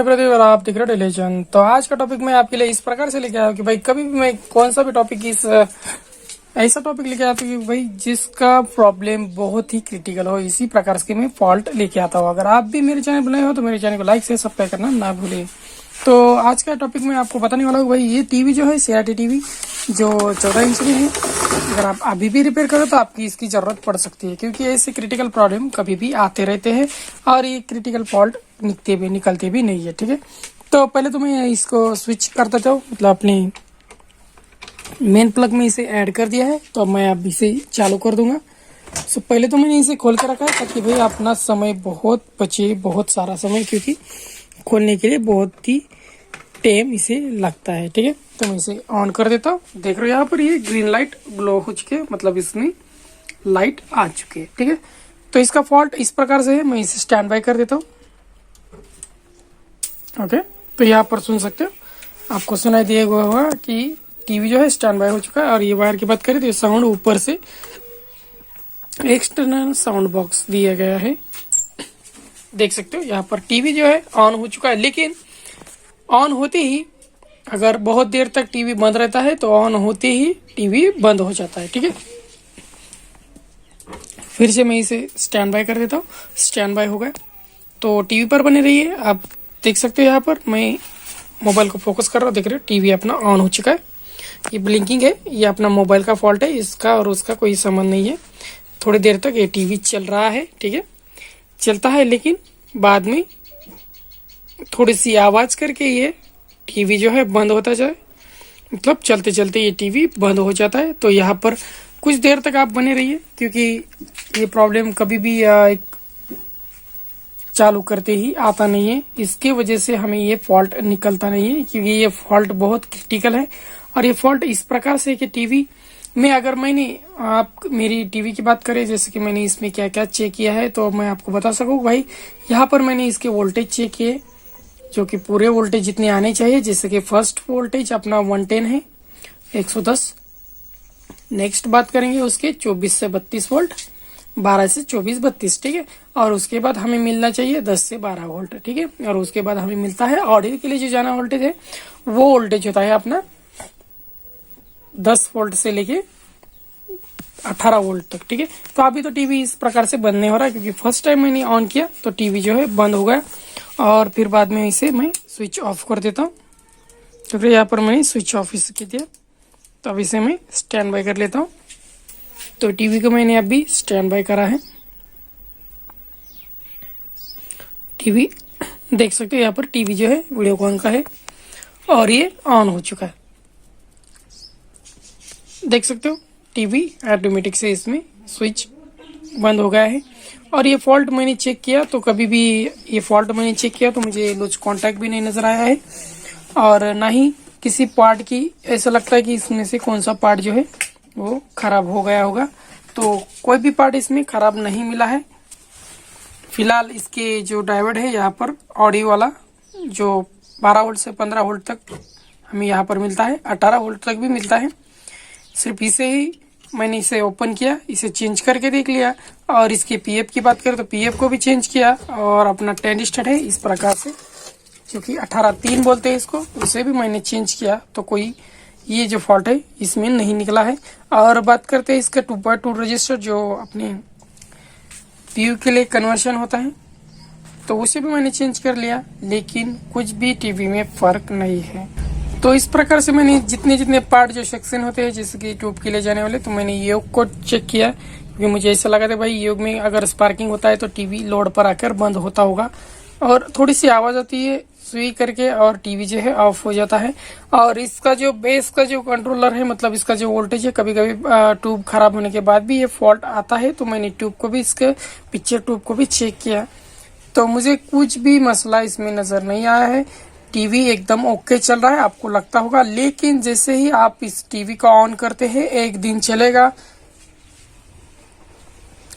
मैं प्रदीप और आप देख रहे हो टेलीविजन। तो आज का टॉपिक मैं आपके लिए इस प्रकार से लेके आया हूँ कि भाई कभी भी मैं कौन सा भी टॉपिक ऐसा टॉपिक लेके आता हूँ कि भाई जिसका प्रॉब्लम बहुत ही क्रिटिकल हो, इसी प्रकार से मैं फॉल्ट लेके आता हूँ। अगर आप भी मेरे चैनल बनाए हो तो मेरे चैनल को लाइक से सब्सक्राइब करना ना भूलिए। तो आज का टॉपिक मैं आपको बताने वाला हूँ भाई, ये टीवी जो है CRT टीवी जो 14 इंच की है, अगर आप अभी भी रिपेयर करो तो आपकी इसकी ज़रूरत पड़ सकती है, क्योंकि ऐसे क्रिटिकल प्रॉब्लम कभी भी आते रहते हैं और ये क्रिटिकल फॉल्ट निकलते भी नहीं है। ठीक है, तो पहले तो मैं इसको स्विच कर देता हूँ, मतलब अपनी मेन प्लग में इसे ऐड कर दिया है। तो अब मैं अब इसे चालू कर दूंगा। सो पहले तो मैंने इसे खोल कर रखा है ताकि भाई अपना समय बहुत बचे, बहुत सारा समय, क्योंकि खोलने के लिए बहुत ही टाइम इसे लगता है। ठीक है, तो मैं इसे ऑन कर देता हूँ। देख रहे हो यहाँ पर ये ग्रीन लाइट ग्लो हो चुके हैं, मतलब इसमें लाइट आ चुकी है। ठीक है, तो इसका फॉल्ट इस प्रकार से है। मैं इसे स्टैंड बाय कर देता हूँ। ओके, तो यहाँ पर सुन सकते हो, आपको सुनाई दिया हुआ होगा कि टीवी जो है स्टैंड बाय हो चुका है। और ये वायर की बात करें तो ये साउंड ऊपर से एक्सटर्नल साउंड बॉक्स दिया गया है। देख सकते हो यहाँ पर टीवी जो है ऑन हो चुका है, लेकिन ऑन होते ही अगर बहुत देर तक टीवी बंद रहता है तो ऑन होते ही टीवी बंद हो जाता है। ठीक है, फिर से मैं इसे स्टैंड बाय कर देता हूँ। स्टैंड बाय हो गया, तो टीवी पर बने रहिए। आप देख सकते हो यहाँ पर मैं मोबाइल को फोकस कर रहा हूँ। देख रहे हो टीवी अपना ऑन हो चुका है। ये ब्लिंकिंग है, ये अपना मोबाइल का फॉल्ट है, इसका और उसका कोई संबंध नहीं है। थोड़ी देर तक ये टीवी चल रहा है। ठीक है, चलता है, लेकिन बाद में थोड़ी सी आवाज करके ये टीवी जो है बंद होता जाए, मतलब चलते चलते ये टीवी बंद हो जाता है। तो यहाँ पर कुछ देर तक आप बने रहिए, क्योंकि ये प्रॉब्लम कभी भी एक चालू करते ही आता नहीं है। इसके वजह से हमें ये फॉल्ट निकलता नहीं है, क्योंकि ये फॉल्ट बहुत क्रिटिकल है। और ये फॉल्ट इस प्रकार से कि टीवी में अगर मैंने आप मेरी टीवी की बात करें, जैसे कि मैंने इसमें क्या क्या चेक किया है, तो मैं आपको बता सकूं भाई। यहाँ पर मैंने इसके वोल्टेज चेक किए, जो कि पूरे वोल्टेज जितने आने चाहिए। जैसे कि फर्स्ट वोल्टेज अपना 110 है, 110। नेक्स्ट बात करेंगे उसके 24 से 32 वोल्ट, 12 से 24 32। ठीक है, और उसके बाद हमें मिलना चाहिए 10 से 12 वोल्ट। ठीक है, और उसके बाद हमें मिलता है ऑडियो के लिए जो जाना वोल्टेज है, वो वोल्टेज होता है अपना 10 वोल्ट से लेके 18 वोल्ट तक। ठीक है, तो अभी तो टीवी इस प्रकार से बंद नहीं हो रहा है, क्योंकि फर्स्ट टाइम मैंने ऑन किया तो टीवी जो है बंद हो गया। और फिर बाद में इसे मैं स्विच ऑफ कर देता हूँ। तो फिर यहाँ पर मैंने स्विच ऑफ इसे कर दिया। तो अब इसे मैं स्टैंड बाय कर लेता हूँ। तो टीवी को मैंने अभी स्टैंड बाय करा है। टीवी देख सकते हो यहाँ पर टीवी जो है वीडियोकॉन का है और ये ऑन हो चुका है। देख सकते हो टीवी ऑटोमेटिक से इसमें स्विच बंद हो गया है। और ये फॉल्ट मैंने चेक किया, तो कभी भी ये फॉल्ट मैंने चेक किया तो मुझे लूज कांटेक्ट भी नहीं नजर आया है, और ना ही किसी पार्ट की ऐसा लगता है कि इसमें से कौन सा पार्ट जो है वो खराब हो गया होगा। तो कोई भी पार्ट इसमें खराब नहीं मिला है। फिलहाल इसके जो डायोड है यहाँ पर ऑडियो वाला, जो 12 वोल्ट से 15 वोल्ट तक हमें यहाँ पर मिलता है, 18 वोल्ट तक भी मिलता है। सिर्फ इसे ही मैंने इसे ओपन किया, इसे चेंज करके देख लिया। और इसके पीएफ की बात करें तो पीएफ को भी चेंज किया, और अपना 10 स्टार्ट है इस प्रकार से, जो कि 18-3 बोलते हैं इसको, उसे भी मैंने चेंज किया। तो कोई ये जो फॉल्ट है इसमें नहीं निकला है। और बात करते हैं इसका 2x2 रजिस्टर, जो अपने पीयू के लिए कन्वर्शन होता है, तो उसे भी मैंने चेंज कर लिया, लेकिन कुछ भी टीवी में फर्क नहीं है। तो इस प्रकार से मैंने जितने जितने पार्ट जो सेक्शन होते हैं, जैसे कि ट्यूब के लिए जाने वाले, तो मैंने योग को चेक किया, क्योंकि मुझे ऐसा लगा था भाई योग में अगर स्पार्किंग होता है तो टीवी लोड पर आकर बंद होता होगा, और थोड़ी सी आवाज आती है सुई करके, और टीवी जो है ऑफ हो जाता है। और इसका जो बेस का जो कंट्रोलर है, मतलब इसका जो वोल्टेज है, कभी कभी ट्यूब खराब होने के बाद भी ये फॉल्ट आता है। तो मैंने ट्यूब को भी, इसके पिक्चर ट्यूब को भी चेक किया, तो मुझे कुछ भी मसला इसमें नजर नहीं आया है। टीवी एकदम ओके चल रहा है, आपको लगता होगा, लेकिन जैसे ही आप इस टीवी को ऑन करते हैं, एक दिन चलेगा,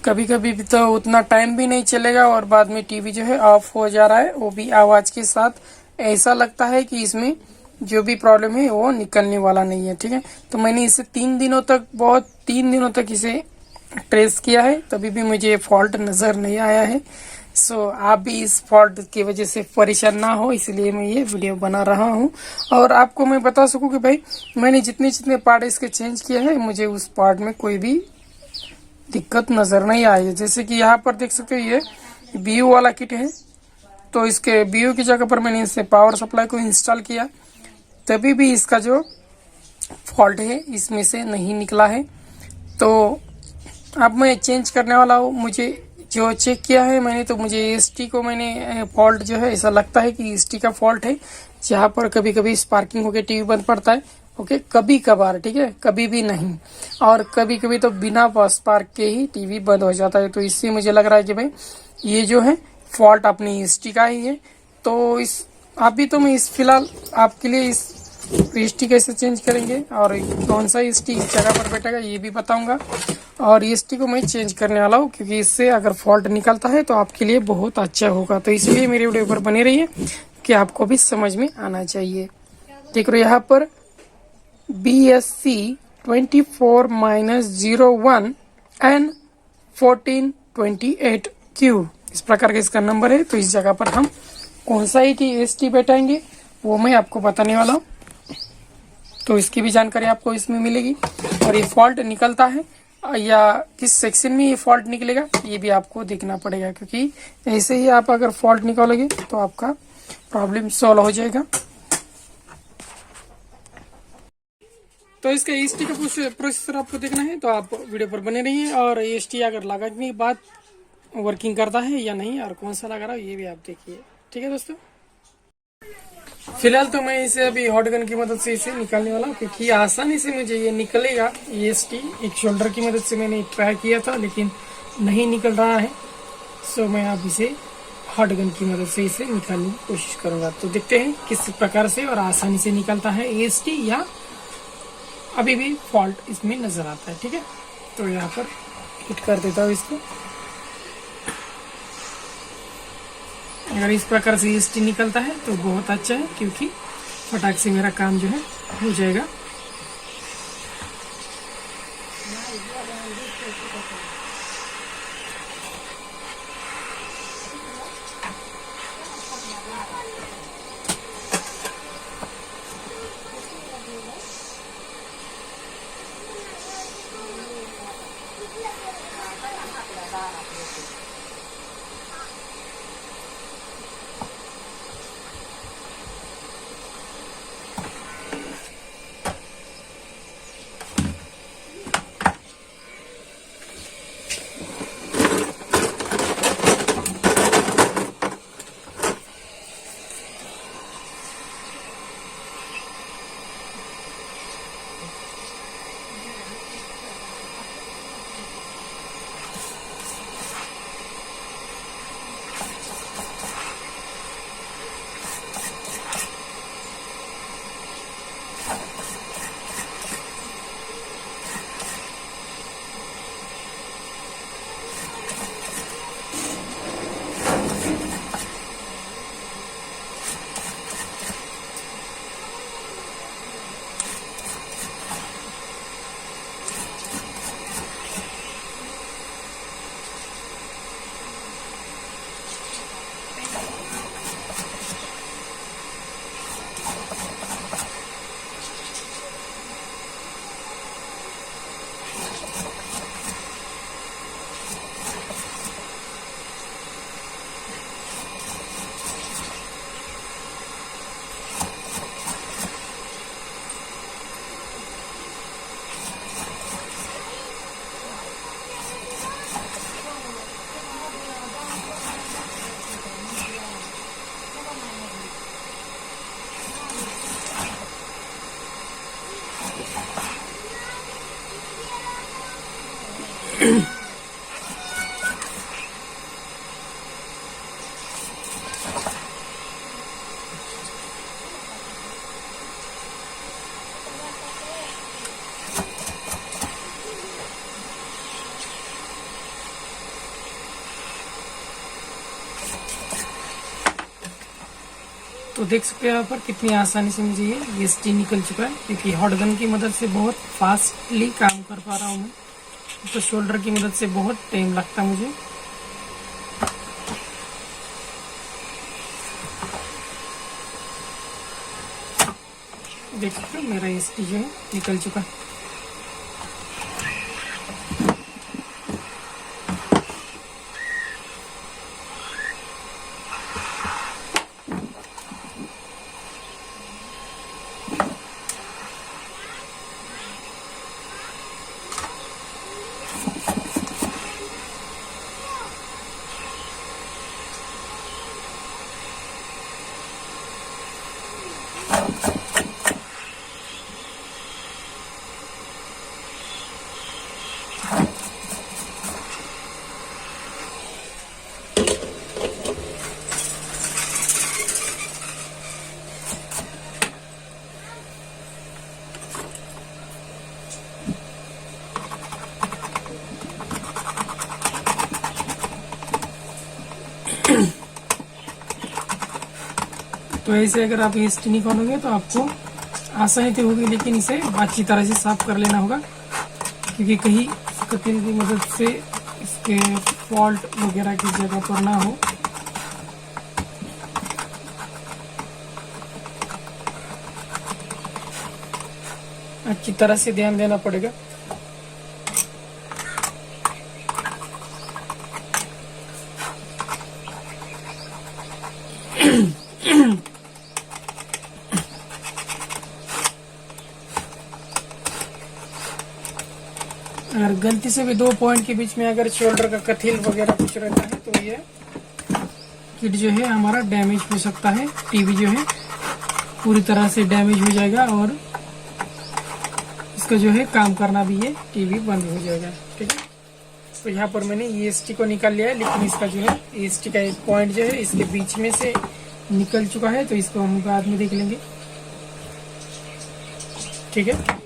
कभी कभी भी तो उतना टाइम भी नहीं चलेगा, और बाद में टीवी जो है ऑफ हो जा रहा है, वो भी आवाज के साथ। ऐसा लगता है कि इसमें जो भी प्रॉब्लम है वो निकलने वाला नहीं है। ठीक है, तो मैंने इसे 3 दिनों तक इसे ट्रेस किया है, तभी भी मुझे फॉल्ट नजर नहीं आया है। सो आप भी इस फॉल्ट की वजह से परेशान ना हो, इसलिए मैं ये वीडियो बना रहा हूँ और आपको मैं बता सकूं कि भाई मैंने जितने जितने पार्ट इसके चेंज किए हैं, मुझे उस पार्ट में कोई भी दिक्कत नजर नहीं आई है। जैसे कि यहाँ पर देख सकते हो ये BU वाला किट है, तो इसके BU की जगह पर मैंने इससे पावर सप्लाई को इंस्टॉल किया, तभी भी इसका जो फॉल्ट है इसमें से नहीं निकला है। तो अब मैं चेंज करने वाला हूँ। मुझे जो चेक किया है मैंने, तो मुझे EST को मैंने फॉल्ट जो है ऐसा लगता है कि EST का फॉल्ट है, जहाँ पर कभी कभी स्पार्किंग होकर टीवी बंद पड़ता है। ओके, कभी कभार, ठीक है, कभी भी नहीं, और कभी कभी तो बिना स्पार्क के ही टीवी बंद हो जाता है। तो इससे मुझे लग रहा है कि भाई ये जो है फॉल्ट अपनी EST का ही है। तो इस अभी तो मैं इस फिलहाल आपके लिए इस EST कैसे चेंज करेंगे और कौन सा EST इस जगह पर बैठेगा ये भी बताऊंगा। और EST को मैं चेंज करने वाला हूँ, क्योंकि इससे अगर फॉल्ट निकलता है तो आपके लिए बहुत अच्छा होगा। तो इसलिए मेरे वीडियो पर बने रहिए कि आपको भी समझ में आना चाहिए। देख रहे हो यहाँ पर BSC 24-01 N 1428Q इस प्रकार का इसका नंबर है। तो इस जगह पर हम कौन सा EST बैठाएंगे वो मैं आपको बताने वाला हूँ, तो इसकी भी जानकारी आपको इसमें मिलेगी। और ये फॉल्ट निकलता है या किस सेक्शन में ये फॉल्ट निकलेगा ये भी आपको देखना पड़ेगा, क्योंकि ऐसे ही आप अगर फॉल्ट निकालोगे तो आपका प्रॉब्लम सॉल्व हो जाएगा। तो इसका EST का प्रोसेसर आपको देखना है तो आप वीडियो पर बने रहिए। और EST अगर लगाने के बाद वर्किंग करता है या नहीं और कौन सा लगा रहा है ये भी आप देखिए। ठीक है दोस्तों, फिलहाल तो मैं इसे अभी हॉट गन की मदद से इसे निकालने वाला हूँ, क्योंकि आसानी से मुझे ये निकलेगा। EST एक शोल्डर की मदद से मैंने ट्राई किया था लेकिन नहीं निकल रहा है। सो मैं अब इसे हॉट गन की मदद से इसे निकालने की कोशिश करूंगा। तो देखते हैं किस प्रकार से और आसानी से निकलता है EST या अभी भी फॉल्ट इसमें नजर आता है। ठीक है, तो यहाँ पर हिट कर देता हूँ इसको। अगर इस प्रकार से EST निकलता है तो बहुत अच्छा है, क्योंकि फटाक से मेरा काम जो है हो जाएगा। तो देख सकते हैं यहाँ पर कितनी आसानी से मुझे ये EST निकल चुका है, क्योंकि हॉट गन की मदद से बहुत फास्टली काम कर पा रहा हूँ मैं। तो शोल्डर की मदद से बहुत टाइम लगता है मुझे। देखिए मेरा EST जो है निकल चुका है। तो ऐसे अगर आप EST निकालोगे तो आपको आसानी तो होगी, लेकिन इसे अच्छी तरह से साफ कर लेना होगा, क्योंकि कहीं कतील की मदद से इसके फॉल्ट वगैरह की जगह पर ना हो। अच्छी तरह से ध्यान देना पड़ेगा। अगर गलती से भी 2 पॉइंट के बीच में अगर शोल्डर का कथिल वगैरह कुछ रहता है तो ये किट जो है हमारा डैमेज हो सकता है। टीवी जो है पूरी तरह से डैमेज हो जाएगा और इसका जो है काम करना भी है, टीवी बंद हो जाएगा। ठीक है, तो यहाँ पर मैंने EST को निकाल लिया है, लेकिन इसका जो है EST का एक पॉइंट जो है इसके बीच में से निकल चुका है, तो इसको हम बाद में देख लेंगे। ठीक है।